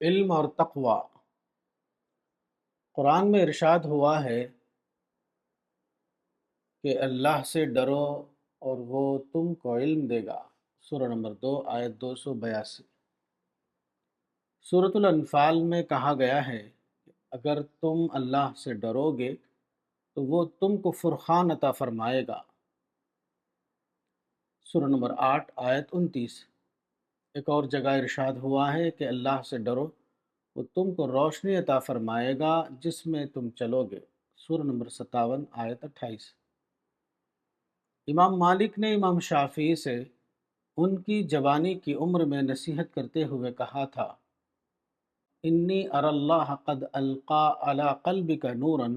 علم اور تقوی۔ قرآن میں ارشاد ہوا ہے کہ اللہ سے ڈرو اور وہ تم کو علم دے گا۔ سورہ نمبر 2 آیت 282۔ سورۃ الانفال میں کہا گیا ہے کہ اگر تم اللہ سے ڈرو گے تو وہ تم کو فرقان عطا فرمائے گا۔ سورہ نمبر 8 آیت 29۔ ایک اور جگہ ارشاد ہوا ہے کہ اللہ سے ڈرو، وہ تم کو روشنی عطا فرمائے گا جس میں تم چلو گے۔ سورہ نمبر 57 آیت 28۔ امام مالک نے امام شافعی سے ان کی جوانی کی عمر میں نصیحت کرتے ہوئے کہا تھا: انی اری اللہ قد القا علی قلبک نورا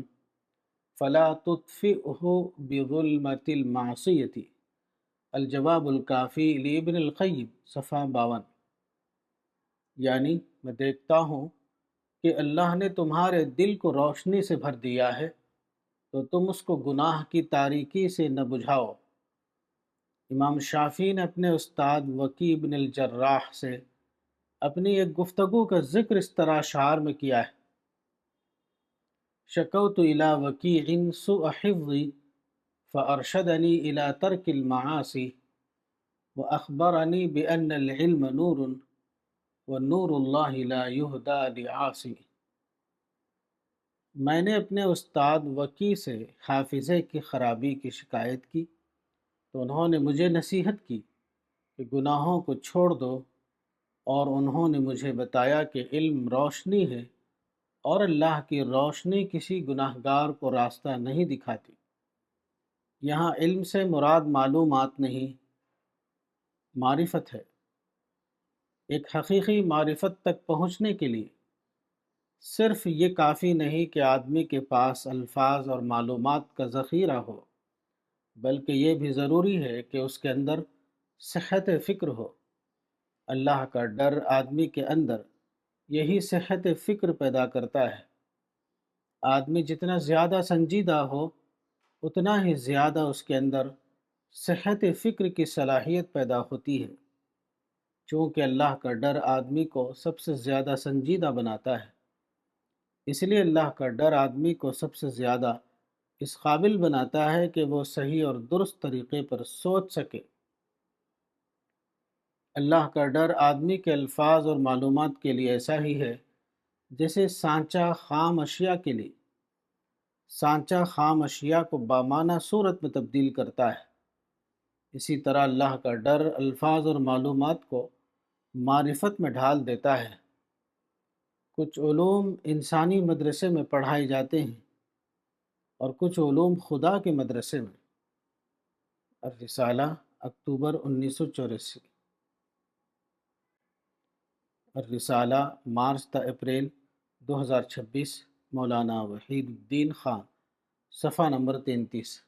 فلا تطفئہ بظلمۃ المعصیۃ۔ الجواب الکافی لابن القیم، صفحہ 52۔ یعنی میں دیکھتا ہوں کہ اللہ نے تمہارے دل کو روشنی سے بھر دیا ہے، تو تم اس کو گناہ کی تاریکی سے نہ بجھاؤ۔ امام شافعی نے اپنے استاد وکیع بن الجراح سے اپنی ایک گفتگو کا ذکر اس طرح اشعار میں کیا ہے: شکوت الی وکیع سوء حفظی فارشدنی الی ترک المعاصی واخبرنی بان العلم نور ونور اللہ لا یہدی لعاصی۔ میں نے اپنے استاد وکیع سے حافظے کی خرابی کی شکایت کی تو انہوں نے مجھے نصیحت کی کہ گناہوں کو چھوڑ دو، اور انہوں نے مجھے بتایا کہ علم روشنی ہے اور اللہ کی روشنی کسی گناہ گار کو راستہ نہیں دکھاتی۔ یہاں علم سے مراد معلومات نہیں، معرفت ہے۔ ایک حقیقی معرفت تک پہنچنے کے لیے صرف یہ کافی نہیں کہ آدمی کے پاس الفاظ اور معلومات کا ذخیرہ ہو، بلکہ یہ بھی ضروری ہے کہ اس کے اندر صحت فکر ہو۔ اللہ کا ڈر آدمی کے اندر یہی صحت فکر پیدا کرتا ہے۔ آدمی جتنا زیادہ سنجیدہ ہو، اتنا ہی زیادہ اس کے اندر صحت فکر کی صلاحیت پیدا ہوتی ہے۔ چونکہ اللہ کا ڈر آدمی کو سب سے زیادہ سنجیدہ بناتا ہے، اس لیے اللہ کا ڈر آدمی کو سب سے زیادہ اس قابل بناتا ہے کہ وہ صحیح اور درست طریقے پر سوچ سکے۔ اللہ کا ڈر آدمی کے الفاظ اور معلومات کے لیے ایسا ہی ہے جیسے سانچہ خام اشیاء کے لیے۔ سانچہ خام اشیاء کو بامعنیٰ صورت میں تبدیل کرتا ہے، اسی طرح اللہ کا ڈر الفاظ اور معلومات کو معرفت میں ڈھال دیتا ہے۔ کچھ علوم انسانی مدرسے میں پڑھائے جاتے ہیں اور کچھ علوم خدا کے مدرسے میں۔ الرسالہ، اکتوبر 1984۔ الرسالہ، مارچ تا اپریل 2026، مولانا وحید الدین خان، صفحہ نمبر 33۔